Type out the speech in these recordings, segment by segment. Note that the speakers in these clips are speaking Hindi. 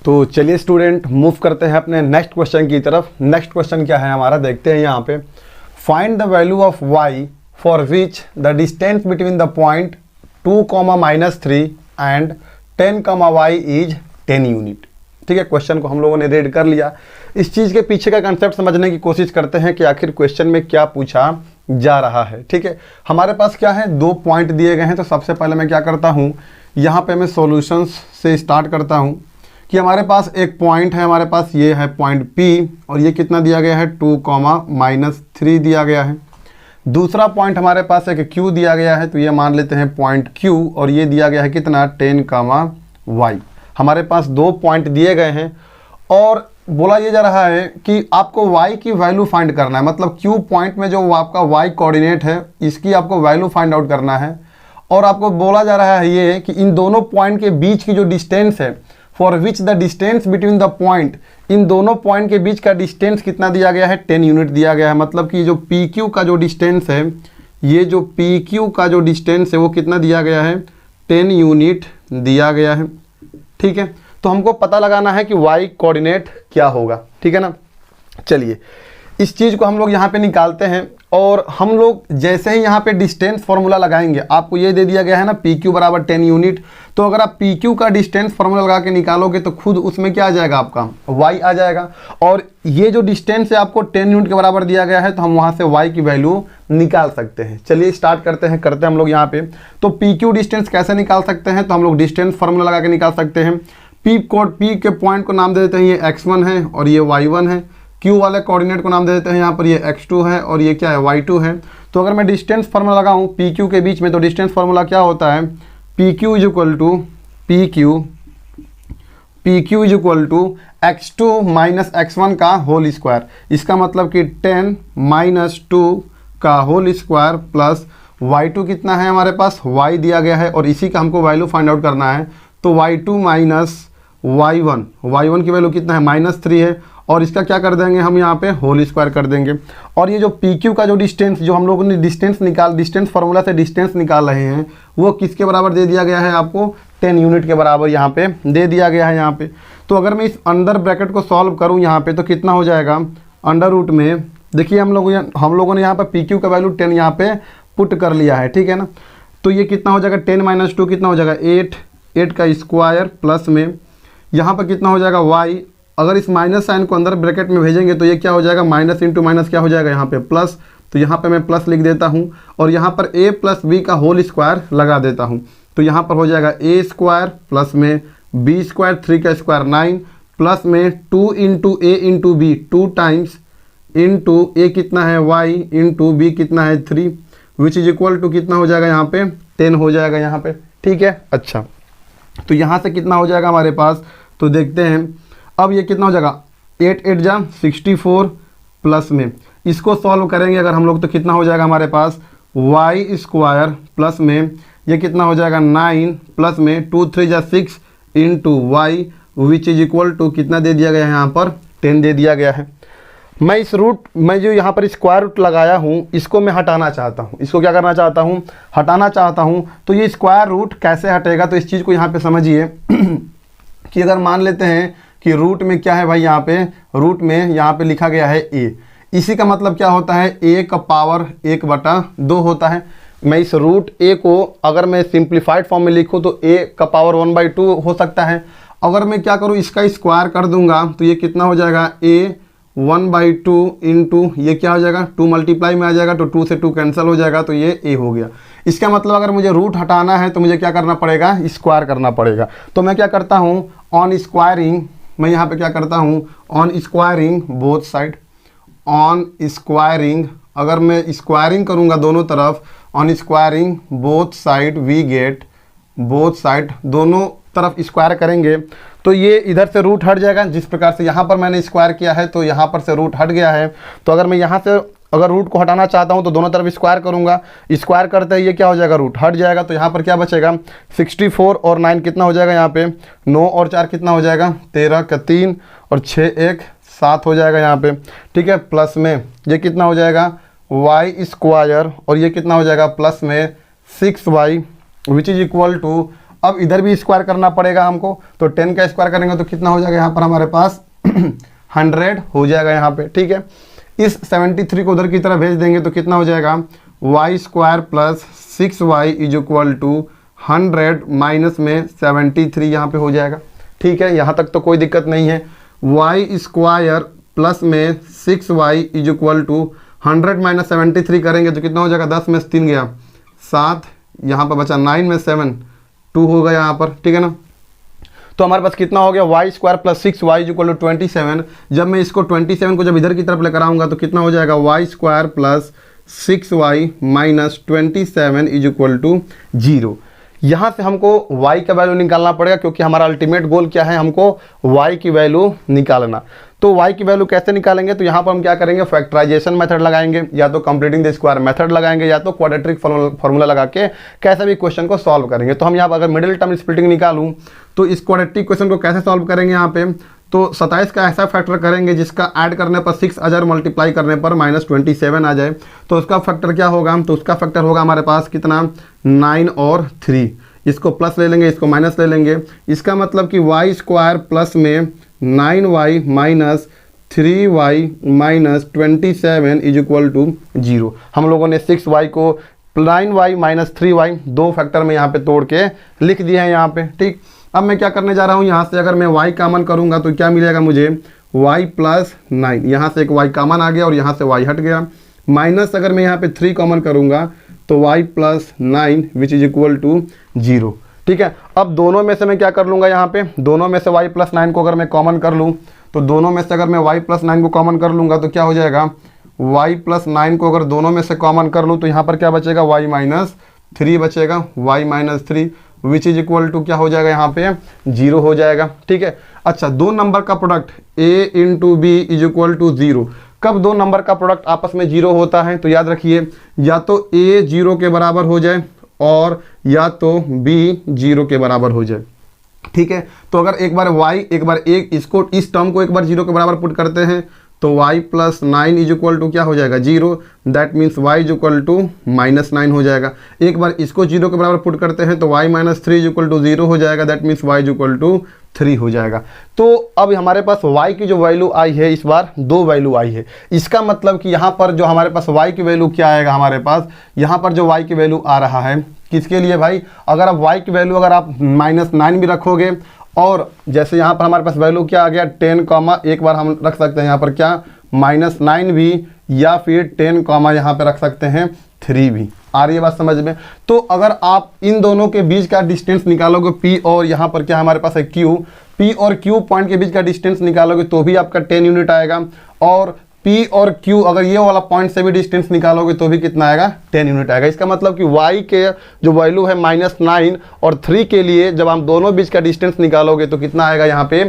तो चलिए स्टूडेंट मूव करते हैं अपने नेक्स्ट क्वेश्चन की तरफ। नेक्स्ट क्वेश्चन क्या है हमारा, देखते हैं यहाँ पे। Find the value of y for which the distance between the point 2, -3 and 10, y is 10 unit. ठीक है, क्वेश्चन को हम लोगों ने रीड कर लिया। इस चीज़ के पीछे का कंसेप्ट समझने की कोशिश करते हैं कि आखिर क्वेश्चन में क्या पूछा जा रहा है। ठीक है, हमारे पास क्या है, 2 पॉइंट दिए गए हैं। तो सबसे पहले मैं क्या करता हूँ, यहाँ पे मैं सॉल्यूशंस से स्टार्ट करता हूँ कि हमारे पास एक पॉइंट है, हमारे पास ये है पॉइंट P और ये कितना दिया गया है 2, -3 दिया गया है। दूसरा पॉइंट हमारे पास एक Q दिया गया है, तो ये मान लेते हैं पॉइंट Q और ये दिया गया है कितना 10, y। हमारे पास 2 पॉइंट दिए गए हैं और बोला ये जा रहा है कि आपको y की वैल्यू फाइंड करना है। मतलब Q पॉइंट में जो आपका y कोऑर्डिनेट है इसकी आपको वैल्यू फाइंड आउट करना है। और आपको बोला जा रहा है ये कि इन दोनों पॉइंट के बीच की जो डिस्टेंस है, for which the distance between the point, इन दोनों पॉइंट के बीच का डिस्टेंस कितना दिया गया है 10 यूनिट दिया गया है। मतलब कि जो PQ का जो डिस्टेंस है, ये जो PQ का जो डिस्टेंस है वो कितना दिया गया है 10 यूनिट दिया गया है। ठीक है, तो हमको पता लगाना है कि y कोऑर्डिनेट क्या होगा। ठीक है ना, चलिए इस चीज़ को हम लोग यहाँ पे निकालते हैं। और हम लोग जैसे ही यहाँ पे डिस्टेंस फार्मूला लगाएंगे, आपको ये दे दिया गया है ना PQ बराबर 10 यूनिट। तो अगर आप PQ का डिस्टेंस फार्मूला लगा के निकालोगे तो खुद उसमें क्या आ जाएगा, आपका y आ जाएगा। और ये जो डिस्टेंस है आपको 10 यूनिट के बराबर दिया गया है, तो हम वहाँ से y की वैल्यू निकाल सकते हैं। चलिए स्टार्ट करते हैं हम लोग यहाँ पे। तो PQ डिस्टेंस कैसे निकाल सकते हैं, तो हम लोग डिस्टेंस फार्मूला लगा के निकाल सकते हैं। P के पॉइंट को नाम दे देते हैं, ये x1 है और ये y1 है। Q वाले कोऑर्डिनेट को नाम दे देते हैं, यहाँ पर ये x2 है और ये क्या है y2 है। तो अगर मैं डिस्टेंस फार्मूला लगाऊं PQ के बीच में, तो डिस्टेंस फार्मूला क्या होता है, PQ is equal to x2 minus x1 का होल स्क्वायर। इसका मतलब कि 10 - 2 का होल स्क्वायर प्लस y2 कितना है हमारे पास, y दिया गया है और इसी का हमको वैल्यू फाइंड आउट करना है। तो y2 माइनस y1 की वैल्यू कितना है -3 है और इसका क्या कर देंगे हम यहाँ पे होल स्क्वायर कर देंगे। और ये जो PQ का जो डिस्टेंस, जो हम लोगों ने डिस्टेंस फार्मूला से डिस्टेंस निकाल रहे हैं, वो किसके बराबर दे दिया गया है, आपको 10 यूनिट के बराबर यहाँ पे दे दिया गया है यहाँ पे। तो अगर मैं इस अंडर ब्रैकेट को सॉल्व करूँ यहाँ पे, तो कितना हो जाएगा, अंडर रूट में देखिए हम लोगों ने यहाँ पर PQ का वैल्यू 10 यहाँ पे पुट कर लिया है। ठीक है ना, तो ये कितना हो जाएगा 10 - 2 कितना हो जाएगा 8 का स्क्वायर प्लस में यहाँ पर कितना हो जाएगा y। अगर इस माइनस साइन को अंदर ब्रैकेट में भेजेंगे तो ये क्या हो जाएगा, माइनस इंटू माइनस क्या हो जाएगा यहाँ पे प्लस। तो यहाँ पे मैं प्लस लिख देता हूँ और यहाँ पर a + b का होल स्क्वायर लगा देता हूँ। तो यहाँ पर हो जाएगा a² प्लस में b², 3 का स्क्वायर 9 प्लस में 2 × a × b 2 times into a कितना है y इंटू b कितना है 3, विच इज इक्वल टू कितना हो जाएगा यहाँ पे 10 हो जाएगा यहाँ पे। ठीक है, अच्छा तो यहाँ से कितना हो जाएगा हमारे पास, तो देखते हैं। अब ये कितना हो जाएगा 8 8 जा 64 प्लस में इसको सॉल्व करेंगे अगर हम लोग, तो कितना हो जाएगा हमारे पास y² प्लस में ये कितना हो जाएगा 9 प्लस में 2 3 जा 6 into y which is equal to कितना दे दिया गया है यहाँ पर 10 दे दिया गया है। मैं जो यहाँ पर स्क्वायर रूट लगाया हूँ इसको मैं हटाना चाहता हूँ। इसको क्या करना चाहता हूँ, हटाना चाहता हूँ। तो ये स्क्वायर रूट कैसे हटेगा, तो इस चीज़ को यहाँ पे समझिए कि अगर मान लेते हैं कि रूट में क्या है भाई, यहाँ पे रूट में यहाँ पे लिखा गया है a, इसी का मतलब क्या होता है a का पावर 1/2 होता है। मैं इस रूट a को अगर मैं सिंप्लीफाइड फॉर्म में लिखूँ तो a का पावर 1/2 हो सकता है। अगर मैं क्या करूँ, इसका स्क्वायर कर दूंगा तो ये कितना हो जाएगा a 1/2 इंटू ये क्या हो जाएगा 2 मल्टीप्लाई में आ जाएगा, तो 2 से 2 कैंसिल हो जाएगा, तो ये a हो गया। इसका मतलब अगर मुझे रूट हटाना है तो मुझे क्या करना पड़ेगा, स्क्वायर करना पड़ेगा। तो मैं क्या करता हूँ, ऑन स्क्वायरिंग, मैं यहाँ पे क्या करता हूँ on squaring both side, on squaring अगर मैं स्क्वायरिंग करूँगा दोनों तरफ, on squaring both side we get, both side दोनों तरफ स्क्वायर करेंगे तो ये इधर से रूट हट जाएगा। जिस प्रकार से यहाँ पर मैंने स्क्वायर किया है तो यहाँ पर से रूट हट गया है। तो अगर मैं यहाँ से अगर रूट को हटाना चाहता हूँ तो दोनों तरफ स्क्वायर करूँगा, स्क्वायर करते ही ये क्या हो जाएगा रूट हट जाएगा। तो यहाँ पर क्या बचेगा 64 और 9 कितना हो जाएगा यहाँ पे 9 और 4 कितना हो जाएगा 13 का 3 और 6 1 7 हो जाएगा यहाँ पे। ठीक है, प्लस में ये कितना हो जाएगा y² और ये कितना हो जाएगा प्लस में 6y which is equal to अब इधर भी स्क्वायर करना पड़ेगा हमको, तो 10 का स्क्वायर करेंगे तो कितना हो जाएगा यहाँ पर हमारे पास 100 हो जाएगा यहाँ पे, ठीक है। इस 73 को उधर की तरफ भेज देंगे तो कितना हो जाएगा y square plus 6y is equal to 100 minus में 73 यहाँ पे हो जाएगा, ठीक है। यहाँ तक तो कोई दिक्कत नहीं है। वाई स्क्वायर प्लस में 6y is equal to 100 minus 73 करेंगे तो कितना हो जाएगा 10 में 3 गया 7, यहाँ पर बचा 9 में 7 2 होगा यहाँ पर, ठीक है ना। तो हमारे पास कितना हो गया y square plus 6y is equal to 27। जब मैं इसको 27 को जब इधर की तरफ लेकर आऊँगा तो कितना हो जाएगा y square plus 6y minus 27 is equal to 0। यहाँ से हमको y का वैल्यू निकालना पड़ेगा क्योंकि हमारा अल्टीमेट गोल क्या है, हमको y की वैल्यू निकालना। तो y की वैल्यू कैसे निकालेंगे, तो यहाँ पर हम क्या करेंगे फैक्टराइजेशन मेथड लगाएंगे, या तो कंप्लीटिंग द स्क्वायर मेथड लगाएंगे, या तो क्वाड्रेटिक फार्मूला लगा के कैसे भी क्वेश्चन को सॉल्व करेंगे। तो हम यहाँ पर अगर मिडिल टर्म स्प्लिटिंग निकालूँ तो इस क्वाड्रेटिक क्वेश्चन को कैसे सॉल्व करेंगे, यहाँ पे तो 27 का ऐसा फैक्टर करेंगे जिसका ऐड करने पर 6 अगर मल्टीप्लाई करने पर माइनस 27 आ जाए, तो उसका फैक्टर क्या होगा, तो उसका फैक्टर होगा हमारे पास कितना 9 और 3। इसको प्लस ले लेंगे, इसको माइनस ले लेंगे, इसका मतलब कि वाई स्क्वायर प्लस में 9y minus 3y minus 27 is equal to 0। हम लोगों ने 6y को 9y माइनस 3y दो फैक्टर में यहाँ पे तोड़ के लिख दिए हैं यहाँ पे, ठीक। अब मैं क्या करने जा रहा हूँ, यहाँ से अगर मैं y कॉमन करूँगा तो क्या मिलेगा मुझे y प्लस 9, यहाँ से एक y कॉमन आ गया और यहाँ से y हट गया, माइनस अगर मैं यहाँ पे 3 कॉमन करूँगा तो y plus 9 which is equal to 0, ठीक है। अब दोनों में से मैं क्या कर लूँगा, यहाँ पे दोनों में से y प्लस 9 को अगर मैं कॉमन कर लूँ तो दोनों में से अगर मैं y प्लस 9 को कॉमन कर लूँगा तो क्या हो जाएगा y प्लस 9 को अगर दोनों में से कॉमन कर लूँ तो यहाँ पर क्या बचेगा y माइनस 3 बचेगा, y minus 3 which is equal to क्या हो जाएगा यहाँ पे 0 हो जाएगा, ठीक है। अच्छा, दो नंबर का product a into b is equal to 0। कब दो नंबर का प्रोडक्ट आपस में 0 होता है, तो याद रखिए या तो a 0 के बराबर हो जाए और या तो b 0 के बराबर हो जाए, ठीक है। तो अगर एक बार y एक बार एक इसको इस टर्म को एक बार 0 के बराबर पुट करते हैं तो y plus 9 is equal to क्या हो जाएगा 0, that means y is equal to minus 9 हो जाएगा। एक बार इसको 0 के बराबर पुट करते हैं तो y minus 3 is equal to 0 हो जाएगा, that means y is equal to 3 हो जाएगा। तो अब हमारे पास y की जो वैल्यू आई है इस बार 2 वैल्यू आई है। इसका मतलब कि यहाँ पर जो हमारे पास y की वैल्यू क्या आएगा, हमारे पास यहाँ पर जो y की वैल्यू आ रहा है किसके लिए भाई, अगर आप y की वैल्यू अगर आप माइनस 9 भी रखोगे और जैसे यहाँ पर हमारे पास वैल्यू क्या आ गया 10 कॉमा, एक बार हम रख सकते हैं यहाँ पर क्या माइनस 9 भी, या फिर 10 कॉमा यहाँ पे रख सकते हैं 3 भी। आ रही है बात समझ में। तो अगर आप इन दोनों के बीच का डिस्टेंस निकालोगे P और यहाँ पर क्या हमारे पास है Q, P और Q पॉइंट के बीच का डिस्टेंस निकालोगे तो भी आपका 10 यूनिट आएगा, और P और Q अगर ये वाला पॉइंट से भी डिस्टेंस निकालोगे तो भी कितना आएगा 10 यूनिट आएगा। इसका मतलब कि y के जो वैल्यू है माइनस 9 और 3 के लिए जब आप दोनों बीच का डिस्टेंस निकालोगे तो कितना आएगा यहाँ पे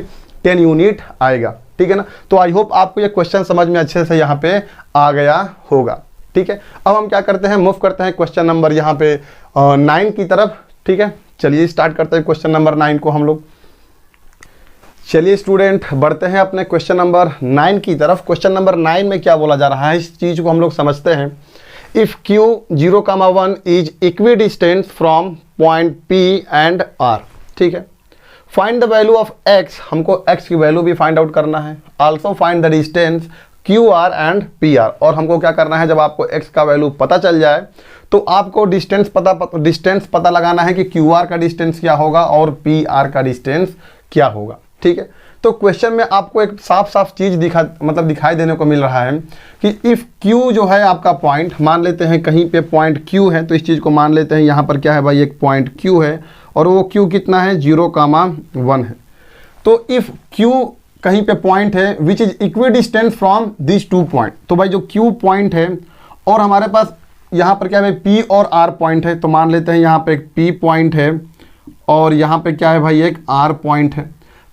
10 यूनिट आएगा, ठीक है ना। तो आई होप आपको ये क्वेश्चन समझ में अच्छे से यहाँ पे आ गया होगा, ठीक है। अब हम क्या करते हैं, मूव करते हैं क्वेश्चन नंबर यहाँ पे 9 की तरफ, ठीक है। चलिए स्टार्ट करते हैं क्वेश्चन नंबर 9 को हम लोग। चलिए स्टूडेंट बढ़ते हैं अपने क्वेश्चन नंबर 9 की तरफ। क्वेश्चन नंबर 9 में क्या बोला जा रहा है इस चीज़ को हम लोग समझते हैं। If Q 0,1 is equi distance from point P and R, ठीक है। Find the value of x, हमको x की वैल्यू भी फाइंड आउट करना है। Also find the distance QR and PR, और हमको क्या करना है जब आपको x का वैल्यू पता चल जाए तो आपको डिस्टेंस पता लगाना है कि QR का डिस्टेंस क्या होगा और PR का डिस्टेंस क्या होगा, ठीक है। तो क्वेश्चन में आपको एक साफ साफ चीज़ दिखाई देने को मिल रहा है कि इफ़ Q जो है आपका पॉइंट, मान लेते हैं कहीं पे पॉइंट Q है, तो इस चीज़ को मान लेते हैं यहाँ पर क्या है भाई एक पॉइंट Q है और वो Q कितना है 0,1 है। तो इफ़ Q कहीं पे पॉइंट है which is equi distance from this 2 point, तो भाई जो Q पॉइंट है और हमारे पास यहाँ पर क्या है P और R पॉइंट है, तो मान लेते हैं यहाँ पे एक P पॉइंट है और यहाँ पे क्या है भाई एक R पॉइंट है।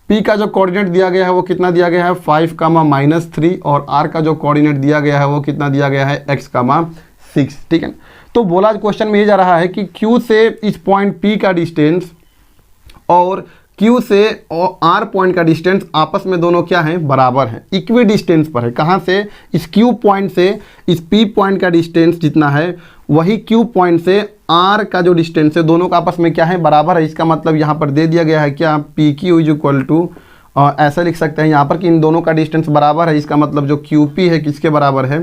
P का जो कोऑर्डिनेट दिया गया है वो कितना दिया गया है 5,-3 और R का जो कोऑर्डिनेट दिया गया है वो कितना दिया गया है x,6, ठीक है। तो बोला क्वेश्चन में ये जा रहा है कि Q से इस पॉइंट P का डिस्टेंस और Q से और R पॉइंट का डिस्टेंस आपस में दोनों क्या है, बराबर है, इक्वी डिस्टेंस पर है। कहाँ से, इस Q पॉइंट से इस P पॉइंट का डिस्टेंस जितना है वही Q पॉइंट से R का जो डिस्टेंस है दोनों का आपस में क्या है, बराबर है। इसका मतलब यहाँ पर दे दिया गया है क्या, PQ इज इक्वल टू, ऐसा लिख सकते हैं यहाँ पर कि इन दोनों का डिस्टेंस बराबर है। इसका मतलब जो QP है किसके बराबर है,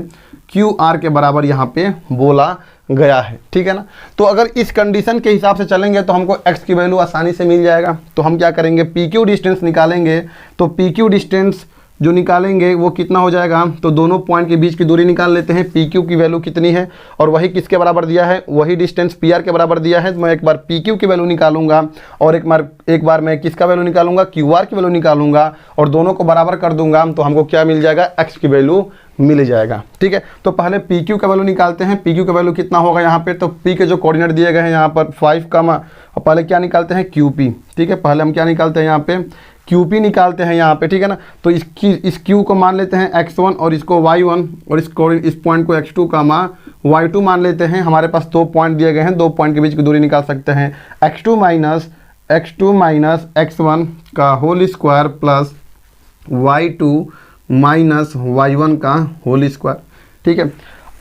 QR के बराबर यहाँ पे बोला गया है, ठीक है ना। तो अगर इस कंडीशन के हिसाब से चलेंगे तो हमको x की वैल्यू आसानी से मिल जाएगा। तो हम क्या करेंगे, PQ डिस्टेंस निकालेंगे। तो PQ डिस्टेंस जो निकालेंगे वो कितना हो जाएगा, तो दोनों पॉइंट के बीच की दूरी निकाल लेते हैं। PQ की वैल्यू कितनी है और वही किसके बराबर दिया है, वही डिस्टेंस PR के बराबर दिया है। तो मैं एक बार PQ की वैल्यू निकालूंगा और एक बार मैं किसका वैल्यू निकालूंगा, QR की वैल्यू निकालूंगा और दोनों को बराबर कर दूंगा तो हमको क्या मिल जाएगा, x की वैल्यू मिल जाएगा, ठीक है। तो पहले PQ का वैल्यू निकालते हैं। PQ का वैल्यू कितना होगा यहाँ पे, तो P के जो कोऑर्डिनेट दिए गए हैं यहाँ पर 5 का, और पहले क्या निकालते हैं, QP, ठीक है। पहले हम क्या निकालते हैं यहाँ पे, QP निकालते हैं यहाँ पे, ठीक है ना। तो इस Q को मान लेते हैं x1 और इसको y1 और इस पॉइंट को x2 का y2 मान लेते हैं। हमारे पास 2 पॉइंट दिए गए हैं, 2 पॉइंट के बीच की दूरी निकाल सकते हैं। x2 माइनस x1 का whole square plus y2 minus y1 का होल स्क्वायर, ठीक है।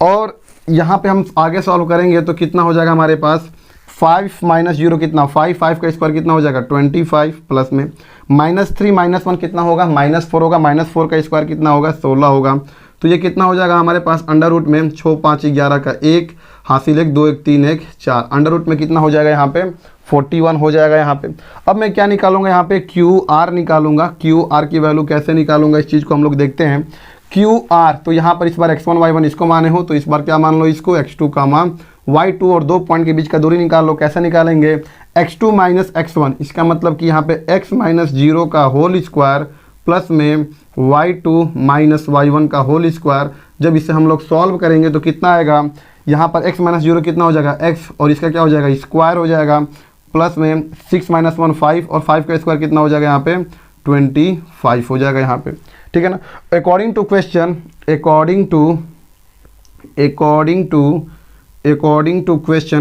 और यहाँ पे हम आगे सॉल्व करेंगे तो कितना हो जाएगा हमारे पास, 5 माइनस 0 कितना, 5 का स्क्वायर कितना हो जाएगा 25, प्लस में -3 -1 कितना होगा, -4 होगा। -4 का स्क्वायर कितना होगा, 16 होगा। तो ये कितना हो जाएगा हमारे पास, अंडर रूट में 6 5 11 का 1 हासिल 1 2 1 3 1 4, अंडर रूट में कितना हो जाएगा यहाँ पे 41 हो जाएगा यहाँ पे। अब मैं क्या निकालूंगा यहाँ पे, QR निकालूंगा। QR की वैल्यू कैसे निकालूंगा, इस चीज़ को हम लोग देखते हैं। QR तो यहाँ पर इस बार x1 y1 इसको माने हो तो इस बार क्या मान लो, इसको x2 का y2 और 2 पॉइंट के बीच का दूरी निकाल लो। कैसे निकालेंगे, x2 माइनस x1, इसका मतलब कि यहाँ पे x माइनस 0 का होल स्क्वायर प्लस में y2 माइनस y1 का होल स्क्वायर। जब इसे हम लोग सॉल्व करेंगे तो कितना आएगा, यहाँ पर x माइनस 0 कितना हो जाएगा, x और इसका क्या हो जाएगा, स्क्वायर हो जाएगा, प्लस में 6 माइनस 1 5 और 5 का स्क्वायर कितना हो जाएगा यहाँ पे 25 हो जाएगा यहाँ पे, ठीक है ना। अकॉर्डिंग टू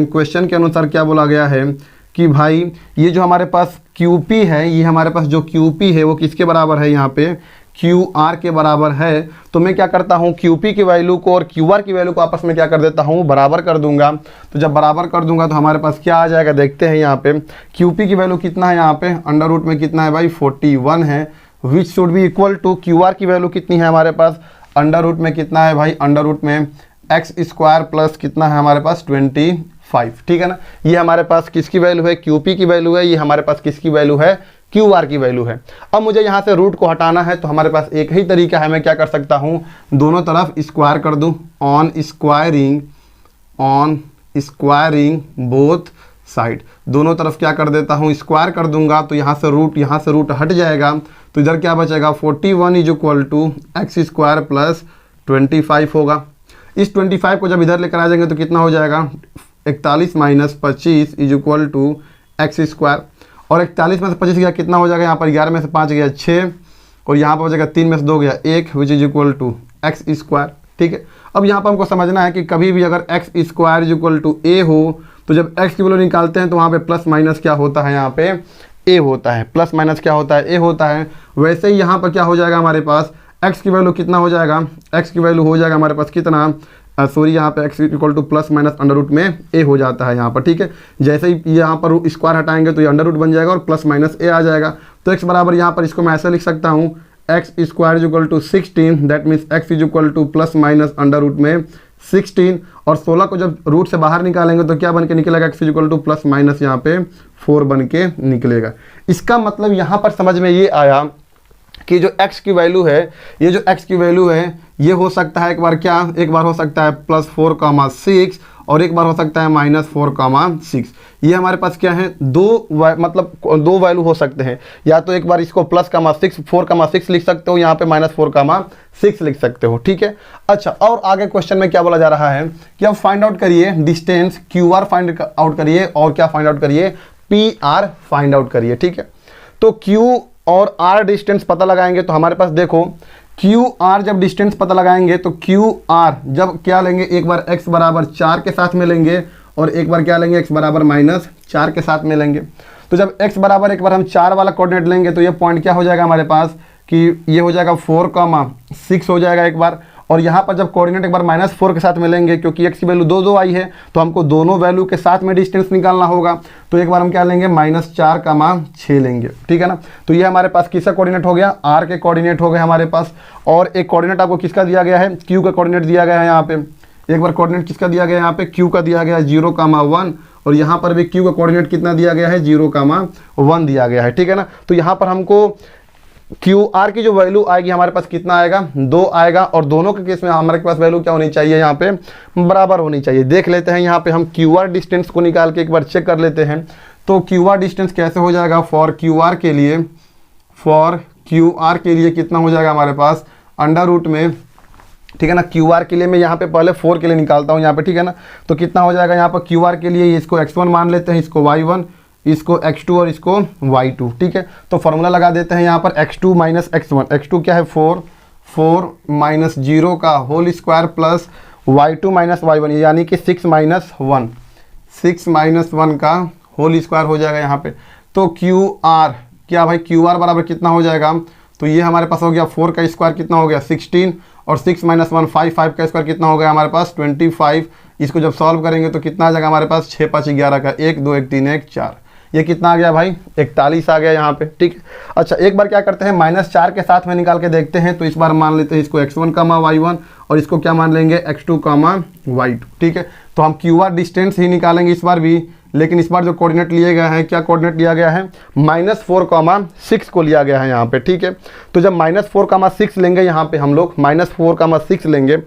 क्वेश्चन के अनुसार क्या बोला गया है कि भाई ये जो हमारे पास QP है, ये हमारे पास जो QP है वो किसके बराबर है, यहाँ पे QR के बराबर है। तो मैं क्या करता हूँ, QP की वैल्यू को और QR की वैल्यू को आपस में क्या कर देता हूँ, बराबर कर दूंगा। तो जब बराबर कर दूंगा तो हमारे पास क्या आ जाएगा, देखते हैं यहाँ पे QP की वैल्यू कितना है, यहाँ पे अंडर रूट में कितना है भाई 41 है, which should be equal to QR की वैल्यू कितनी है हमारे पास, अंडर रूट में कितना है भाई, अंडर रूट में x स्क्वायर प्लस कितना है हमारे पास 25, ठीक है ना। ये हमारे पास किसकी वैल्यू है, QP की वैल्यू है, ये हमारे पास किसकी वैल्यू है, QR की वैल्यू है। अब मुझे यहाँ से रूट को हटाना है तो हमारे पास एक ही तरीका है, मैं क्या कर सकता हूँ, दोनों तरफ स्क्वायर कर दूँ, ऑन स्क्वायरिंग बोथ साइड, दोनों तरफ क्या कर देता हूँ, स्क्वायर कर दूंगा। तो यहाँ से रूट हट जाएगा तो इधर क्या बचेगा, 41 is equal to x square plus 25 होगा। इस 25 को जब इधर लेकर आ जाएंगे तो कितना हो जाएगा, 41 minus 25 is equal to x square, और 41 में से 25 गया कितना हो जाएगा, यहाँ पर 11 में से 5 गया 6 और यहाँ पर हो जाएगा 3 में से 2 गया 1 which is equal to x square, ठीक है। अब यहाँ पर हमको समझना है कि कभी भी अगर X square is equal to A हो तो जब x की वैल्यू निकालते हैं तो वहाँ पे प्लस माइनस क्या होता है, यहाँ पे a होता है, प्लस माइनस क्या होता है, a होता है। वैसे ही यहाँ पर क्या हो जाएगा हमारे पास, x की वैल्यू कितना हो जाएगा, x की वैल्यू हो जाएगा हमारे पास कितना, यहाँ पे x equal to plus minus under root में a हो जाता है यहाँ पर, ठीक है। जैसे ही यहाँ पर स्क्वायर हटाएंगे तो ये अंडर रूट बन जाएगा और प्लस माइनस a आ जाएगा। तो x बराबर यहाँ पर इसको मैं ऐसे लिख सकता हूँ, x square is equal to 16, that means x is equal to plus minus under root में 16, और 16 को जब रूट से बाहर निकालेंगे तो क्या बन के निकलेगा, x is equal to plus minus यहाँ पे 4 बन के निकलेगा। इसका मतलब यहाँ पर समझ में ये आया कि जो x की वैल्यू है, ये जो x की वैल्यू है ये हो सकता है एक बार हो सकता है +4,6 और एक बार हो सकता है -4,6। ये हमारे पास क्या है, दो वैल्यू हो सकते हैं, या तो एक बार इसको +4,6 लिख सकते हो, यहाँ पे -4,6 लिख सकते हो, ठीक है। अच्छा, और आगे क्वेश्चन में क्या बोला जा रहा है कि अब फाइंड आउट करिए डिस्टेंस QR फाइंड आउट करिए और क्या फाइंड आउट करिए, PR फाइंड आउट करिए, ठीक है। तो Q और R डिस्टेंस पता लगाएंगे तो हमारे पास देखो QR जब डिस्टेंस पता लगाएंगे तो QR जब क्या लेंगे, एक बार x बराबर 4 के साथ में लेंगे और एक बार क्या लेंगे, x बराबर -4 के साथ में लेंगे। तो जब x बराबर एक बार हम 4 वाला कोऑर्डिनेट लेंगे तो ये पॉइंट क्या हो जाएगा हमारे पास कि ये हो जाएगा 4,6 हो जाएगा एक बार। और यहाँ पर जब कोऑर्डिनेट एक बार -4 के साथ मिलेंगे, क्योंकि x की वैल्यू 2 2 आई है तो हमको दोनों वैल्यू के साथ में डिस्टेंस निकालना होगा। तो एक बार हम क्या लेंगे, -4,6 लेंगे, ठीक है ना। तो ये हमारे पास किसका कोऑर्डिनेट हो गया, r के कोऑर्डिनेट हो गए हमारे पास। और एक कोऑर्डिनेट आपको किसका दिया गया है, q का कोऑर्डिनेट दिया गया है यहाँ पे। एक बार कोऑर्डिनेट किसका दिया गया है यहाँ पे, q का दिया गया है 0,1 और यहाँ पर भी q का कोऑर्डिनेट कितना दिया गया है, 0,1 दिया गया है, ठीक है ना। तो यहाँ पर हमको QR की जो वैल्यू आएगी हमारे पास कितना आएगा, 2 आएगा। और दोनों के केस में हमारे पास वैल्यू क्या होनी चाहिए, यहाँ पे बराबर होनी चाहिए। देख लेते हैं यहाँ पे हम QR डिस्टेंस को निकाल के एक बार चेक कर लेते हैं। तो QR डिस्टेंस कैसे हो जाएगा, फॉर QR के लिए कितना हो जाएगा हमारे पास, अंडर रूट में, ठीक है ना। QR के लिए मैं यहाँ पे पहले 4 के लिए निकालता हूँ यहाँ पे, ठीक है ना। तो कितना हो जाएगा यहाँ पर QR के लिए, इसको x1 मान लेते हैं, इसको y1, इसको x2 और इसको y2, ठीक है। तो फॉर्मूला लगा देते हैं यहाँ पर x2 माइनस x1। x2 क्या है 4 माइनस 0 का whole square plus y2 minus y1, यानी कि 6 माइनस 1 का होल स्क्वायर हो जाएगा यहाँ पे। तो QR क्या भाई, QR बराबर कितना हो जाएगा, तो ये हमारे पास हो गया 4 का स्क्वायर कितना हो गया 16 और 6 माइनस 1 5 का स्क्वायर कितना हो गया हमारे पास 25। इसको जब सॉल्व करेंगे तो कितना आ जाएगा हमारे पास 6 5 11 का 1 2 1 3 1 4, ये कितना आ गया भाई 41 आ गया यहाँ पे, ठीक। अच्छा एक बार क्या करते हैं, -4 के साथ में निकाल के देखते हैं। तो इस बार मान लेते हैं इसको x1, y1 और इसको क्या मान लेंगे x2, y2, ठीक है। तो हम QR डिस्टेंस ही निकालेंगे इस बार भी, लेकिन इस बार जो कोऑर्डिनेट लिए गया है, क्या कोऑर्डिनेट लिया गया है, -4,6 को लिया गया है यहाँ पे, ठीक है। तो जब -4,6 लेंगे यहाँ पे हम लोग -4,6 लेंगे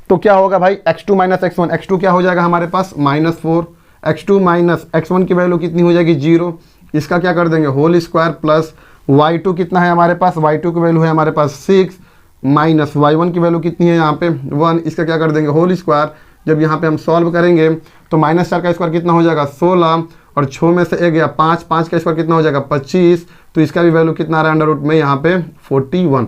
तो क्या होगा भाई, x2 माइनस x1, x2 क्या हो जाएगा हमारे पास -4, x2 माइनस x1 की वैल्यू कितनी हो जाएगी 0, इसका क्या कर देंगे होल स्क्वायर प्लस y2 कितना है हमारे पास, y2 की वैल्यू है हमारे पास 6 माइनस y1 की वैल्यू कितनी है यहाँ पे 1, इसका क्या कर देंगे होल स्क्वायर। जब यहाँ पे हम सॉल्व करेंगे तो -4 का स्क्वायर कितना हो जाएगा 16 और 6 में से 1 गया 5 का स्क्वायर कितना हो जाएगा 25। तो इसका भी वैल्यू कितना आ रहा है अंडर रूट में यहाँ पे 41,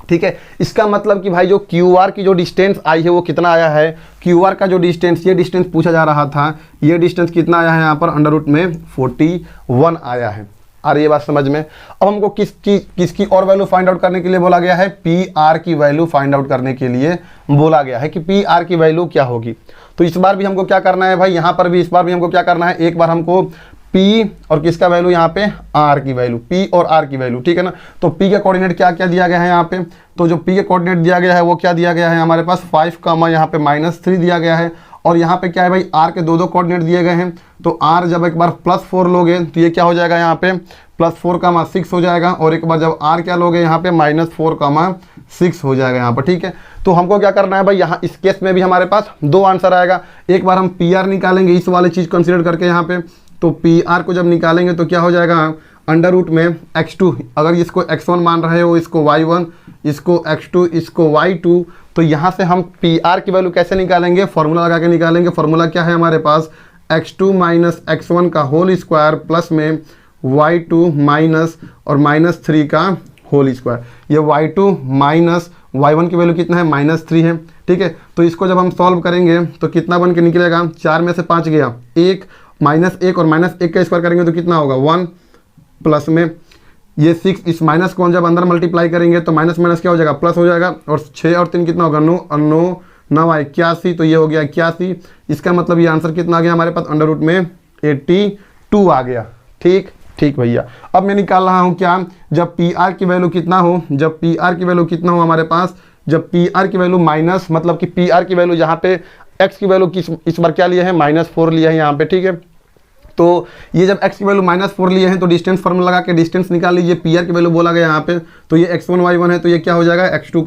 ठीक है। इसका मतलब कि भाई जो QR की जो डिस्टेंस आई है वो कितना आया है, QR का जो डिस्टेंस, ये डिस्टेंस पूछा जा रहा था, ये डिस्टेंस कितना आया है यहाँ पर अंडर रूट में 41 आया है। आ रही है बात समझ में। अब हमको किसकी और वैल्यू फाइंड आउट करने के लिए बोला गया है, PR की वैल्यू फाइंड आउट करने के लिए बोला गया है कि PR की वैल्यू क्या होगी। तो इस बार भी हमको क्या करना है भाई, यहाँ पर भी इस बार भी हमको क्या करना है, एक बार हमको P और किसका वैल्यू यहाँ पे R की वैल्यू, P और R की वैल्यू, ठीक है ना। तो P का कोऑर्डिनेट क्या क्या दिया गया है यहाँ पे, तो जो P का कोऑर्डिनेट दिया गया है वो क्या दिया गया है हमारे पास 5 यहाँ पे -3 दिया गया है। और यहाँ पे क्या है भाई, R के दो कोऑर्डिनेट दिए गए हैं। तो R जब एक बार +4 लोगे तो ये क्या हो जाएगा यहाँ पे +4, 6 हो जाएगा। और एक बार जब R क्या लोगे यहाँ पे -4, 6 हो जाएगा यहाँ पर, ठीक है। तो हमको क्या करना है भाई, यहाँ इस केस में भी हमारे पास 2 आंसर आएगा। एक बार हम PR निकालेंगे इस वाले चीज़ कंसिडर करके यहाँ पे, तो PR को जब निकालेंगे तो क्या हो जाएगा अंडर रूट में x2, अगर इसको x1 मान रहे हो, इसको y1, इसको x2, इसको y2, तो यहाँ से हम PR की वैल्यू कैसे निकालेंगे, फॉर्मूला लगा के निकालेंगे। फॉर्मूला क्या है हमारे पास, x2 माइनस x1 का होल स्क्वायर प्लस में y2 माइनस और -3 का होल स्क्वायर। ये y2 माइनस y1 की वैल्यू कितना है -3 है, ठीक है। तो इसको जब हम सॉल्व करेंगे तो कितना बन के निकलेगा, 4 में से 5 गया 1, -1 और -1 का स्क्वायर करेंगे तो कितना होगा 1, प्लस में ये 6, इस माइनस को जब अंदर मल्टीप्लाई करेंगे तो माइनस माइनस क्या हो जाएगा प्लस हो जाएगा। और 6 और 3 कितना होगा 9 और 9 81, तो ये हो गया 81। इसका मतलब ये आंसर कितना आ गया हमारे पास अंडर रूट में 82 आ गया, ठीक भैया। अब मैं निकाल रहा हूँ क्या, जब PR की वैल्यू कितना हो, जब PR की वैल्यू कितना हो हमारे पास, जब PR की वैल्यू माइनस, मतलब कि PR की वैल्यू यहाँ पे x की वैल्यू इस बार क्या लिया है -4 लिया है यहाँ पे, ठीक है। तो ये जब x की वैल्यू -4 लिए हैं तो डिस्टेंस फॉर्मूला लगा के डिस्टेंस निकाल लीजिए। PR की वैल्यू बोला गया यहाँ पे, तो ये x1 y1 है, तो ये क्या हो जाएगा x2,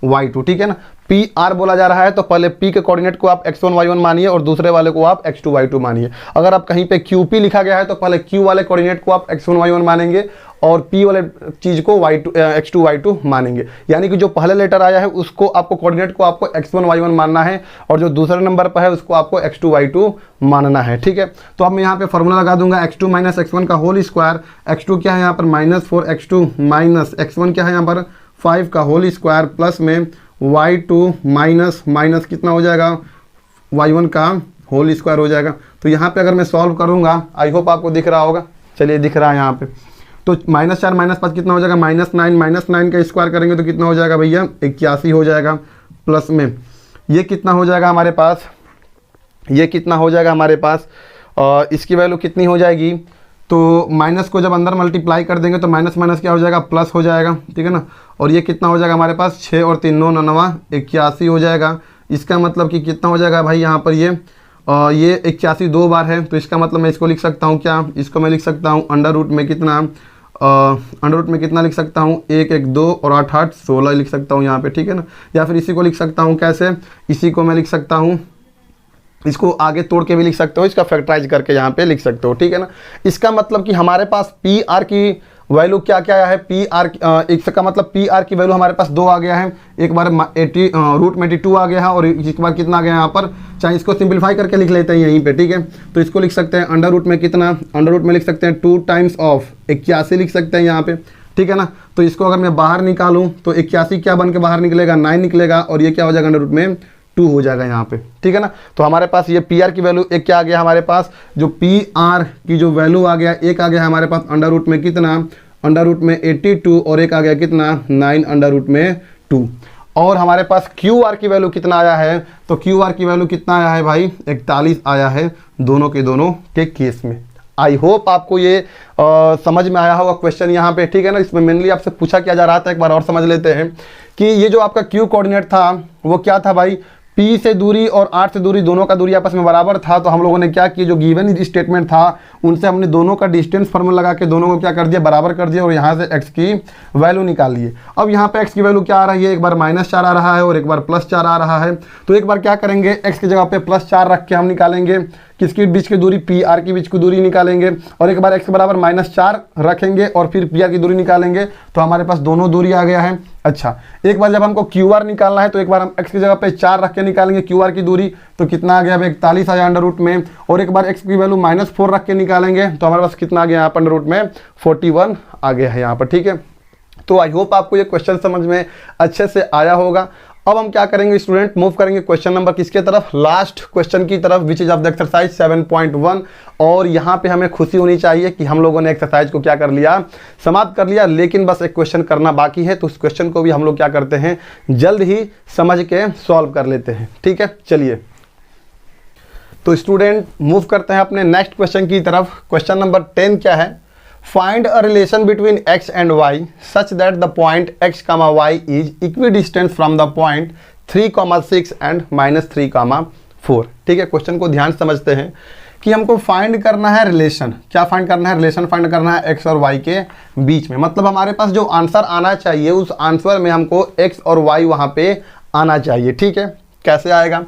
y2, ठीक है ना। PR बोला जा रहा है तो पहले P के कोऑर्डिनेट को आप x1 y1 मानिए और दूसरे वाले को आप x2 y2 मानिए। अगर आप कहीं पे QP लिखा गया है तो पहले Q वाले कोऑर्डिनेट को आप x1 y1 मानेंगे और P वाले चीज़ को x2 y2 मानेंगे। यानी कि जो पहले लेटर आया है उसको आपको कोऑर्डिनेट को आपको x1 y1 मानना है और जो दूसरे नंबर पर है उसको आपको x2 y2 मानना है, ठीक है। तो अब मैं यहाँ पे फॉर्मूला लगा दूंगा, x2 माइनस x1 का होल स्क्वायर, x2 क्या है यहाँ पर -4, x2 माइनस x1 क्या है यहाँ पर 5 का होल स्क्वायर प्लस में y2 माइनस कितना हो जाएगा y1 का होल स्क्वायर हो जाएगा। तो यहाँ पे अगर मैं सॉल्व करूँगा, आई होप आपको दिख रहा होगा, चलिए दिख रहा है यहाँ पे। तो -4 -5 कितना हो जाएगा, -9 का स्क्वायर करेंगे तो कितना हो जाएगा भैया, 81 हो जाएगा। प्लस में ये कितना हो जाएगा हमारे पास, ये कितना हो जाएगा हमारे पास, इसकी वैल्यू कितनी हो जाएगी, तो माइनस को जब अंदर मल्टीप्लाई कर देंगे तो माइनस माइनस क्या हो जाएगा, प्लस हो जाएगा, ठीक है ना। और ये कितना हो जाएगा हमारे पास, 6 और 3 9 9 81 हो जाएगा। इसका मतलब कि कितना हो जाएगा भाई यहाँ पर ये 81 2 बार है, तो इसका मतलब मैं इसको लिख सकता हूँ क्या, इसको मैं लिख सकता हूँ अंडर रूट में कितना, अंडर रूट में कितना लिख सकता हूँ, 1 1 2 और 8 8 16 लिख सकता हूँ यहाँ पे, ठीक है ना। या फिर इसी को लिख सकता हूँ कैसे, इसी को मैं लिख सकता हूँ, इसको आगे तोड़ के भी लिख सकते हो, इसका फैक्टराइज करके यहाँ पे लिख सकते हो, ठीक है ना। इसका मतलब कि हमारे पास पी आर की वैल्यू क्या क्या आया है, पी आर इसका मतलब पी आर की वैल्यू हमारे पास 2 आ गया है, एक बार 80 रूट में 82 आ गया है, और एक बार कितना आ गया यहाँ पर, चाहे इसको सिंप्लीफाई करके लिख लेते हैं यहीं पे, ठीक है। तो इसको लिख सकते हैं अंडर रूट में कितना, अंडर रूट में लिख सकते हैं 2 टाइम्स ऑफ 81 लिख सकते हैं यहाँ पे, ठीक है ना। तो इसको अगर मैं बाहर निकालूँ तो 81 क्या बन के बाहर निकलेगा, 9 निकलेगा, और ये क्या हो जाएगा अंडर रूट में 2 हो जाएगा यहाँ पे, ठीक है ना। तो हमारे पास ये पी आर की वैल्यू एक क्या आ गया हमारे पास, जो पी आर की जो वैल्यू आ गया एक आ गया हमारे पास अंडर रूट में कितना, अंडर रूट में 82, और एक आ गया कितना 9 अंडर रूट में 2। और हमारे पास क्यू आर की वैल्यू कितना आया है, तो क्यू आर की वैल्यू कितना आया है भाई, 41 आया है दोनों के केस में। आई होप आपको ये समझ में आया होगा क्वेश्चन यहाँ पे, ठीक है ना। इसमें मेनली आपसे पूछा क्या जा रहा था, एक बार और समझ लेते हैं कि ये जो आपका क्यू कोऑर्डिनेट था वो क्या था भाई, P से दूरी और R से दूरी दोनों का दूरी आपस में बराबर था। तो हम लोगों ने क्या किया, जो गिवन स्टेटमेंट था उनसे हमने दोनों का डिस्टेंस फार्मूला लगा के दोनों को क्या कर दिया, बराबर कर दिया, और यहाँ से x की वैल्यू निकाल लिए। अब यहाँ पे x की वैल्यू क्या आ रही है, एक बार -4 आ रहा है और एक बार +4 आ रहा है। तो एक बार क्या करेंगे, x की जगह पे +4 रख के हम निकालेंगे किसके बीच की दूरी, पी आर के बीच की दूरी निकालेंगे, और एक बार x बराबर -4 रखेंगे और फिर पी आर की दूरी निकालेंगे, तो हमारे पास दोनों दूरी आ गया है। अच्छा, एक बार जब हमको क्यू आर निकालना है तो एक बार हम x की जगह पे 4 रख के निकालेंगे क्यू आर की दूरी, तो कितना आ गया, 41 आया अंडर रूट में, और एक बार x की वैल्यू -4 रख के निकालेंगे तो हमारे पास कितना आ गया यहाँ पर अंडर रूट में 41 आ गया है यहाँ पर, ठीक है। तो आई होप आपको ये क्वेश्चन समझ में अच्छे से आया होगा। अब हम क्या करेंगे स्टूडेंट, मूव करेंगे क्वेश्चन नंबर किसके तरफ, लास्ट क्वेश्चन की तरफ, which is of the exercise 7.1। और यहाँ पे हमें खुशी होनी चाहिए कि हम लोगों ने एक्सरसाइज को क्या कर लिया, समाप्त कर लिया, लेकिन बस एक क्वेश्चन करना बाकी है। तो उस क्वेश्चन को भी हम लोग क्या करते हैं, जल्द ही समझ के सॉल्व कर लेते हैं, ठीक है। चलिए तो स्टूडेंट मूव करते हैं अपने नेक्स्ट क्वेश्चन की तरफ। क्वेश्चन नंबर 10 क्या है, Find a relation between x and y such that the point x, y is equidistant from the point 3, 6 and -3, 4। ठीक है, क्वेश्चन को ध्यान समझते हैं कि हमको फाइंड करना है रिलेशन। क्या फाइंड करना है, रिलेशन फाइंड करना है x और y के बीच में। मतलब हमारे पास जो आंसर आना चाहिए उस आंसर में हमको x और y वहाँ पे आना चाहिए, ठीक है। कैसे आएगा,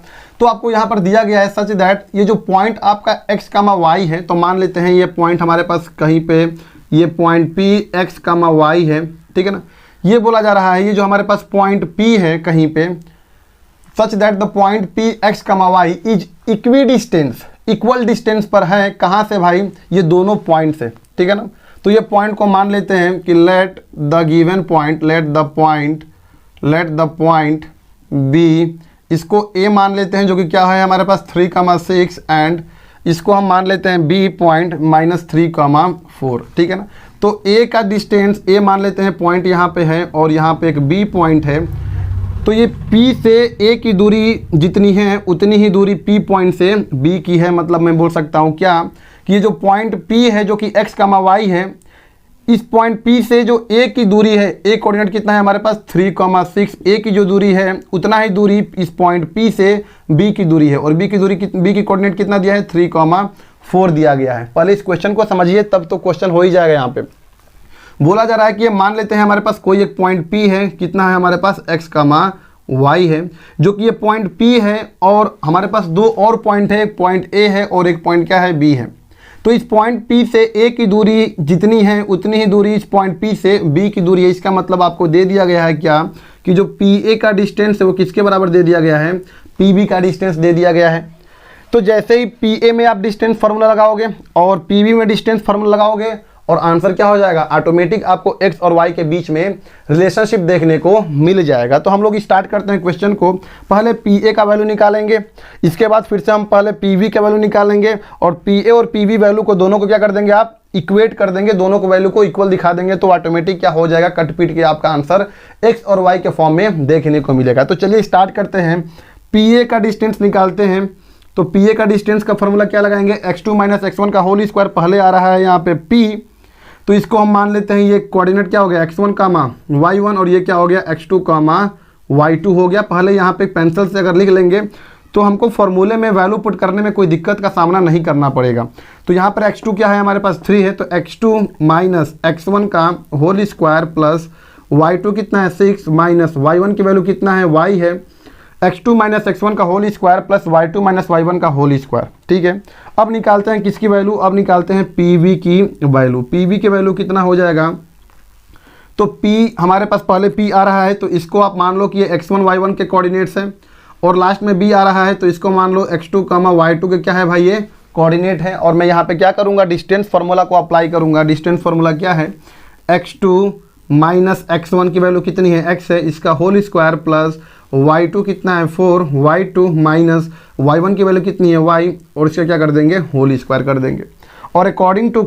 तो आपको यहाँ पर दिया गया है सच दैट ये जो पॉइंट आपका x, y है, तो मान लेते हैं ये पॉइंट हमारे पास कहीं पे ये पॉइंट P x, y है, ठीक है ना। ये बोला जा रहा है ये जो हमारे पास पॉइंट P है कहीं पे, such that the point P x, y is equidistance, equal distance पर है। कहाँ से भाई, ये दोनों पॉइंट से, ठीक है ना। तो ये पॉइंट को मान लेते हैं कि let the given point, let the point b, इसको A मान लेते हैं जो कि क्या है हमारे पास 3, 6 एंड इसको हम मान लेते हैं B पॉइंट -3, 4, ठीक है ना। तो A का डिस्टेंस A मान लेते हैं पॉइंट यहाँ पे है और यहाँ पे एक B पॉइंट है। तो ये P से A की दूरी जितनी है उतनी ही दूरी P पॉइंट से B की है। मतलब मैं बोल सकता हूँ क्या कि ये जो पॉइंट P है जो कि x, y है, इस पॉइंट P से जो A की दूरी है, A कोऑर्डिनेट कितना है हमारे पास 3, 6, A की जो दूरी है उतना ही दूरी इस पॉइंट P से B की दूरी है, और B की दूरी B की कोऑर्डिनेट कितना दिया है 3, 4 दिया गया है। पहले इस क्वेश्चन को समझिए तब तो क्वेश्चन हो ही जाएगा। यहाँ पे बोला जा रहा है कि ये मान लेते हैं हमारे पास कोई एक पॉइंट P है, कितना है हमारे पास x, y है, जो कि ये पॉइंट P है, और हमारे पास दो और पॉइंट है, एक पॉइंट A है और एक पॉइंट क्या है B है। तो इस पॉइंट P से A की दूरी जितनी है उतनी ही दूरी इस पॉइंट P से B की दूरी है। इसका मतलब आपको दे दिया गया है क्या कि जो PA का डिस्टेंस है वो किसके बराबर दे दिया गया है, PB का डिस्टेंस दे दिया गया है। तो जैसे ही PA में आप डिस्टेंस फार्मूला लगाओगे और PB में डिस्टेंस फार्मूला लगाओगे और आंसर क्या हो जाएगा, ऑटोमेटिक आपको x और y के बीच में रिलेशनशिप देखने को मिल जाएगा। तो हम लोग स्टार्ट करते हैं क्वेश्चन को। पहले PA का वैल्यू निकालेंगे, इसके बाद फिर से हम पहले PV का वैल्यू निकालेंगे और PA और PV वैल्यू को दोनों को क्या कर देंगे, आप इक्वेट कर देंगे, दोनों को वैल्यू को इक्वल दिखा देंगे, तो ऑटोमेटिक क्या हो जाएगा, कट पीट के आपका आंसर x और y के फॉर्म में देखने को मिलेगा। तो चलिए स्टार्ट करते हैं। PA का डिस्टेंस निकालते हैं। तो PA का डिस्टेंस का फॉर्मूला क्या लगाएंगे, x2 माइनस x1 का होल स्क्वायर, पहले आ रहा है यहाँ पे P, तो इसको हम मान लेते हैं ये कोऑर्डिनेट क्या हो गया, x1 कामा y1 और ये क्या हो गया x2 कामा y2 हो गया। पहले यहाँ पे पेंसिल से अगर लिख लेंगे तो हमको फॉर्मूले में वैल्यू पुट करने में कोई दिक्कत का सामना नहीं करना पड़ेगा। तो यहाँ पर x2 क्या है, हमारे पास 3 है, तो x2 माइनस x1 का होल स्क्वायर प्लस y2 कितना है 6 माइनस y1 की वैल्यू कितना है y है, x2 माइनस x1 का whole square plus y2 minus y1 का होल स्क्वायर। ठीक है, अब निकालते हैं किसकी वैल्यू, अब निकालते हैं PV की वैल्यू। PV की वैल्यू कितना हो जाएगा, तो P हमारे पास पहले P आ रहा है, तो इसको आप मान लो कि ये x1 y1 के कोऑर्डिनेट्स हैं, और लास्ट में B आ रहा है, तो इसको मान लो x2 कामा y2 के क्या है भाई, ये कोऑर्डिनेट है। और मैं यहाँ पे क्या करूँगा, डिस्टेंस फार्मूला को अप्लाई करूँगा। डिस्टेंस फार्मूला क्या है, x2 माइनस x1 की वैल्यू कितनी है, x है, इसका होल स्क्वायर प्लस y2 कितना है 4, y2 माइनस y1 की वैल्यू कितनी है y, और इसका क्या कर देंगे, होल स्क्वायर कर देंगे। और अकॉर्डिंग टू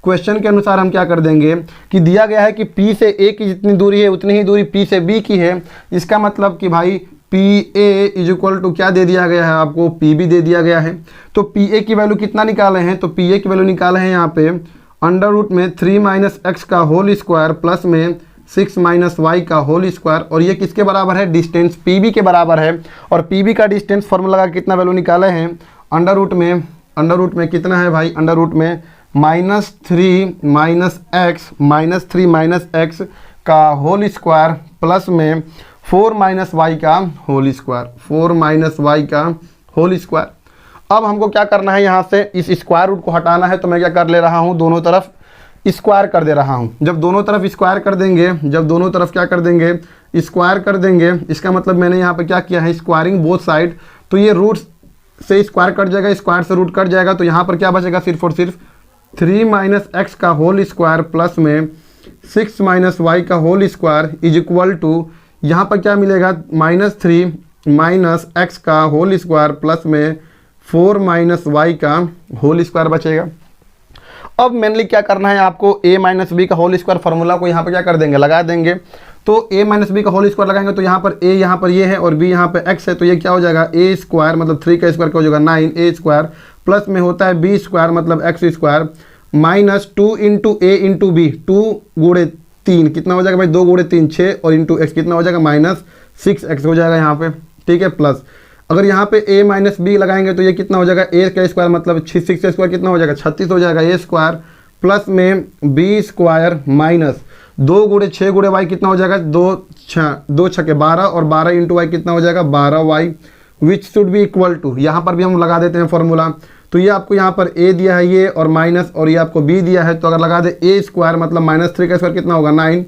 क्वेश्चन के अनुसार हम क्या कर देंगे कि दिया गया है कि P से A की जितनी दूरी है उतनी ही दूरी P से B की है। इसका मतलब कि भाई PA इज इक्वल टू क्या दे दिया गया है आपको, PB दे दिया गया है। तो PA की वैल्यू कितना निकाले हैं, तो PA की वैल्यू निकाले हैं यहाँ पे अंडर रूट में 3 माइनस x का होल स्क्वायर प्लस में 6 माइनस y का होल स्क्वायर, और ये किसके बराबर है, डिस्टेंस PB के बराबर है। और PB का डिस्टेंस फॉर्मूला लगा कितना वैल्यू निकाले हैं, अंडर रूट में कितना है भाई, अंडर रूट में -3 माइनस x का होल स्क्वायर प्लस में 4 माइनस y का होल स्क्वायर। अब हमको क्या करना है, यहाँ से इस स्क्वायर रूट को हटाना है, तो मैं क्या कर ले रहा हूँ, दोनों तरफ स्क्वायर कर दे रहा हूँ। जब दोनों तरफ स्क्वायर कर देंगे, स्क्वायर कर देंगे, इसका मतलब मैंने यहाँ पे क्या किया है, स्क्वायरिंग बोथ साइड, तो ये रूट से स्क्वायर कट जाएगा, स्क्वायर से रूट कट जाएगा, तो यहाँ पर क्या बचेगा, सिर्फ और सिर्फ 3 माइनस x का होल स्क्वायर प्लस में 6 माइनस y का whole square is equal to, यहाँ पर क्या मिलेगा, -3 माइनस x का होल स्क्वायर प्लस में 4 माइनस y का होल स्क्वायर बचेगा। अब मेनली क्या करना है आपको, a माइनस बी का होल स्क्वायर फार्मूला को यहाँ पर क्या कर देंगे, लगा देंगे। तो a माइनस बी का होल स्क्वायर लगाएंगे, तो यहाँ पर a यहाँ पर ये है और b यहाँ पे x है, तो ये क्या हो जाएगा, a स्क्वायर मतलब 3 का स्क्वायर क्या हो जाएगा 9 a स्क्वायर प्लस में होता है b स्क्वायर मतलब x square minus 2 into a into b, 2 गुणे 3 कितना हो जाएगा भाई, 2 गुणे 3 6, और इंटू x कितना हो जाएगा -6x हो जाएगा यहाँ पे। ठीक है, प्लस अगर यहाँ पे a माइनस बी लगाएंगे तो ये कितना हो जाएगा, a का स्क्वायर मतलब 6 का स्क्वायर कितना हो जाएगा 36 हो जाएगा a स्क्वायर प्लस में b स्क्वायर माइनस 2 गुणे 6 गुणे y कितना हो जाएगा, 2 छके 12 और 12 इंटू वाई कितना हो जाएगा 12y, which should be equal to, यहाँ पर भी हम लगा देते हैं फॉर्मूला। तो ये आपको यहाँ पर a दिया है ये और माइनस, और ये आपको b दिया है, तो अगर लगा दे a स्क्वायर मतलब -3 का स्क्वायर कितना होगा 9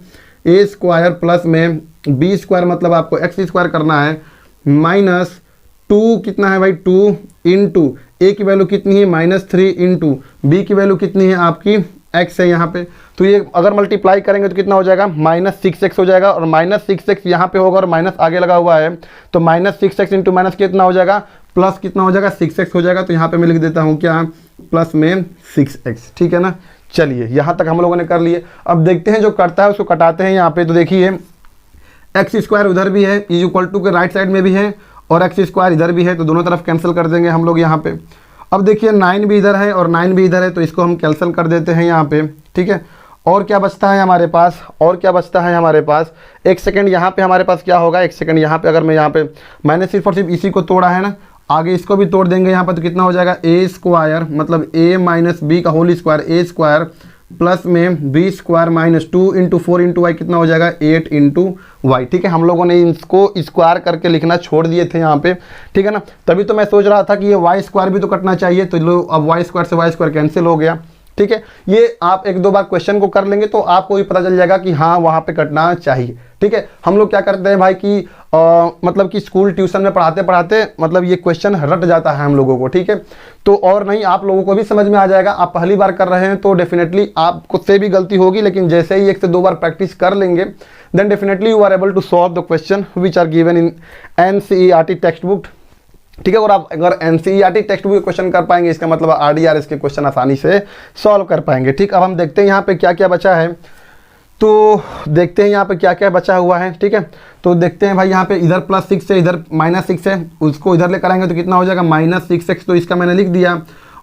a स्क्वायर प्लस में b स्क्वायर मतलब आपको x स्क्वायर करना है -2 कितना है भाई 2 इंटू a की वैल्यू कितनी है -3 इंटू b की वैल्यू कितनी है आपकी x है यहाँ पे। तो ये अगर मल्टीप्लाई करेंगे तो कितना हो जाएगा -6x हो जाएगा, और -6x यहाँ पे होगा और माइनस आगे लगा हुआ है, तो -6x इंटू माइनस कितना हो जाएगा, प्लस कितना हो जाएगा 6x हो जाएगा। तो यहाँ पे मैं लिख देता हूँ क्या, प्लस में 6x। ठीक है ना, चलिए यहाँ तक हम लोगों ने कर लिए। अब देखते हैं जो करता है उसको कटाते हैं यहाँ पे। तो देखिए x स्क्वायर उधर भी है इज इक्वल टू के राइट साइड में भी है, और x स्क्वायर इधर भी है, तो दोनों तरफ कैंसिल कर देंगे हम लोग यहाँ पे। अब देखिए 9 भी इधर है और 9 भी इधर है, तो इसको हम कैंसिल कर देते हैं यहाँ पे। ठीक है, और क्या बचता है हमारे पास, एक सेकंड यहाँ पे हमारे पास क्या होगा, एक सेकंड यहाँ पे अगर मैं यहाँ पे मैंने सिर्फ और सिर्फ इसी को तोड़ा है ना, आगे इसको भी तोड़ देंगे यहाँ पर, तो कितना हो जाएगा a स्क्वायर मतलब a माइनस बी का whole square a square plus में b square minus 2 into 4 into y कितना हो जाएगा 8 इंटू वाई। ठीक है, हम लोगों ने इसको स्क्वायर करके लिखना छोड़ दिए थे यहाँ पे। ठीक है ना, तभी तो मैं सोच रहा था कि ये वाई स्क्वायर भी तो कटना चाहिए, तो लो अब वाई स्क्वायर से वाई स्क्वायर कैंसिल हो गया। ठीक है, ये आप 1-2 बार क्वेश्चन को कर लेंगे तो आपको भी पता चल जाएगा कि हाँ वहाँ पे कटना चाहिए। ठीक है, हम लोग क्या करते हैं भाई कि मतलब कि स्कूल ट्यूशन में पढ़ाते पढ़ाते मतलब ये क्वेश्चन रट जाता है हम लोगों को, ठीक है। तो और नहीं, आप लोगों को भी समझ में आ जाएगा। आप पहली बार कर रहे हैं तो डेफिनेटली आपको से भी गलती होगी, लेकिन जैसे ही 1 से 2 बार प्रैक्टिस कर लेंगे then definitely you are able to solve the question which are given in NCERT text book, ठीक है। और आप अगर NCERT टेक्स्ट बुक के क्वेश्चन कर पाएंगे इसका मतलब RDRS के क्वेश्चन आसानी से सॉल्व कर पाएंगे, ठीक। अब हम देखते हैं यहाँ पे क्या क्या बचा है, तो देखते हैं यहाँ पे क्या क्या बचा हुआ है, ठीक है। तो देखते हैं भाई, यहाँ पे इधर +6 है, इधर -6 है, उसको इधर लेकर आएंगे तो कितना हो जाएगा -6x, तो इसका मैंने लिख दिया।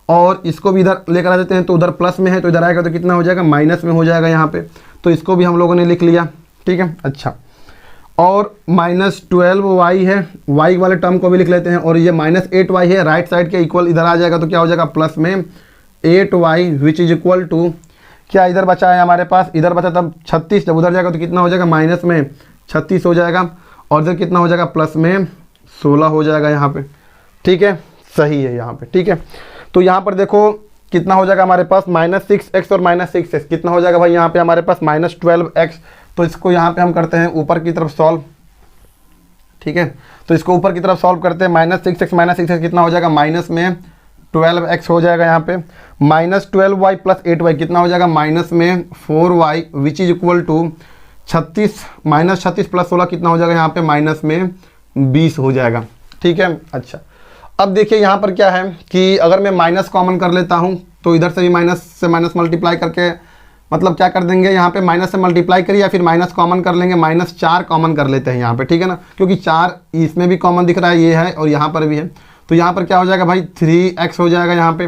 और इसको भी इधर लेकर आ देते हैं, तो उधर प्लस में है तो इधर आएगा तो कितना हो जाएगा माइनस में हो जाएगा यहाँ पे, तो इसको भी हम लोगों ने लिख लिया, ठीक है। अच्छा, और -12y है, y वाले टर्म को भी लिख लेते हैं, और ये -8y है, राइट साइड के इक्वल इधर आ जाएगा तो क्या हो जाएगा प्लस में 8y which is equal to, क्या इधर बचा है हमारे पास, इधर बचा तब 36, जब उधर जाएगा तो कितना हो जाएगा माइनस में 36 हो जाएगा, और इधर कितना हो जाएगा प्लस में 16 हो जाएगा यहाँ पे, ठीक है। सही है यहाँ पे, ठीक है। तो यहाँ पर देखो कितना हो जाएगा हमारे पास -6x और -6x, कितना हो जाएगा भाई यहाँ पे हमारे पास -12x। तो इसको यहाँ पे हम करते हैं ऊपर की तरफ सॉल्व, ठीक है। तो इसको ऊपर की तरफ सॉल्व करते हैं, -6x कितना हो जाएगा माइनस में 12x हो जाएगा यहाँ पे, -12y + 8y कितना हो जाएगा माइनस में 4y which is equal to 36, -36 + 16 कितना हो जाएगा यहाँ पे माइनस में 20 हो जाएगा, ठीक है। अच्छा, अब देखिए यहाँ पर क्या है कि अगर मैं माइनस कॉमन कर लेता हूँ तो इधर से भी माइनस से माइनस मल्टीप्लाई करके मतलब क्या कर देंगे यहाँ पे माइनस से मल्टीप्लाई करिए, या फिर माइनस कॉमन कर लेंगे, -4 कॉमन कर लेते हैं यहाँ पे, ठीक है ना, क्योंकि 4 इसमें भी कॉमन दिख रहा है, ये है और यहाँ पर भी है। तो यहाँ पर क्या हो जाएगा भाई 3x हो जाएगा यहाँ पे,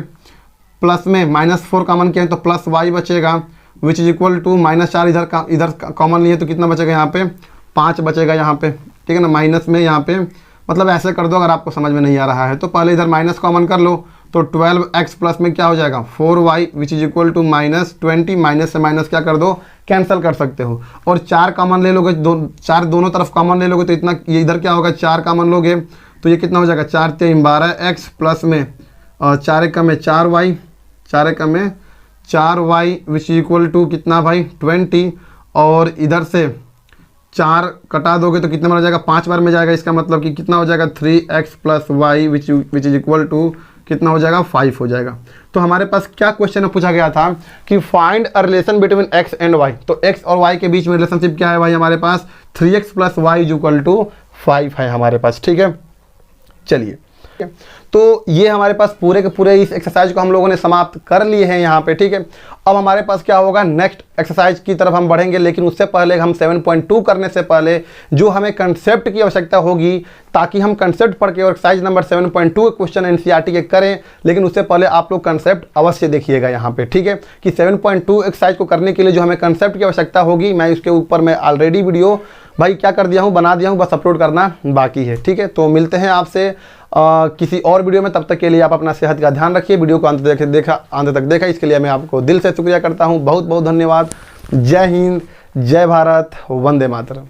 प्लस में -4 कॉमन किया है तो प्लस y बचेगा विच इज इक्वल टू -4 इधर कॉमन लिए तो कितना बचेगा यहाँ पे 5 बचेगा यहाँ पे, ठीक है ना। माइनस में यहाँ पे मतलब ऐसे कर दो अगर आपको समझ में नहीं आ रहा है तो, पहले इधर माइनस कॉमन कर लो तो 12x प्लस में क्या हो जाएगा 4y which is equal to -20, minus से माइनस क्या कर दो कैंसिल कर सकते हो, और 4 कॉमन ले लोगे, 4 दोनों तरफ कॉमन ले लोगे तो इतना, ये इधर क्या होगा 4 कॉमन लोगे तो ये कितना हो जाएगा 4 3 12x प्लस में 4 1 में 4y, 4 1 में 4y which is equal to कितना भाई 20, और इधर से 4 कटा दोगे तो कितना बन जाएगा 5 बार में जाएगा, इसका मतलब कि कितना हो जाएगा 3x plus y which is equal to कितना हो जाएगा 5 हो जाएगा। तो हमारे पास क्या क्वेश्चन में पूछा गया था कि find a relation between x and y, तो x और y के बीच में रिलेशनशिप क्या है भाई हमारे पास 3x plus y is equal to 5 है हमारे पास, ठीक है। चलिए, तो ये हमारे पास पूरे के पूरे इस एक्सरसाइज को हम लोगों ने समाप्त कर लिए हैं यहाँ पे, ठीक है। अब हमारे पास क्या होगा, नेक्स्ट एक्सरसाइज की तरफ हम बढ़ेंगे, लेकिन उससे पहले हम 7.2 करने से पहले जो हमें कंसेप्ट की आवश्यकता होगी, ताकि हम कंसेप्ट पढ़ के और एक्सरसाइज नंबर 7.2 क्वेश्चन NCERT के करें, लेकिन उससे पहले आप लोग कंसेप्ट अवश्य देखिएगा यहाँ पे, ठीक है, कि 7.2 एक्सरसाइज को करने के लिए जो हमें कंसेप्ट की आवश्यकता होगी, मैं उसके ऊपर मैं ऑलरेडी वीडियो भाई क्या कर दिया हूँ, बना दिया हूँ, बस अपलोड करना बाकी है, ठीक है। तो मिलते हैं आपसे किसी और वीडियो में, तब तक के लिए आप अपना सेहत का ध्यान रखिए। वीडियो को अंत तक देखा इसके लिए मैं आपको दिल से शुक्रिया करता हूँ, बहुत बहुत धन्यवाद। जय हिंद, जय भारत, वंदे मातरम।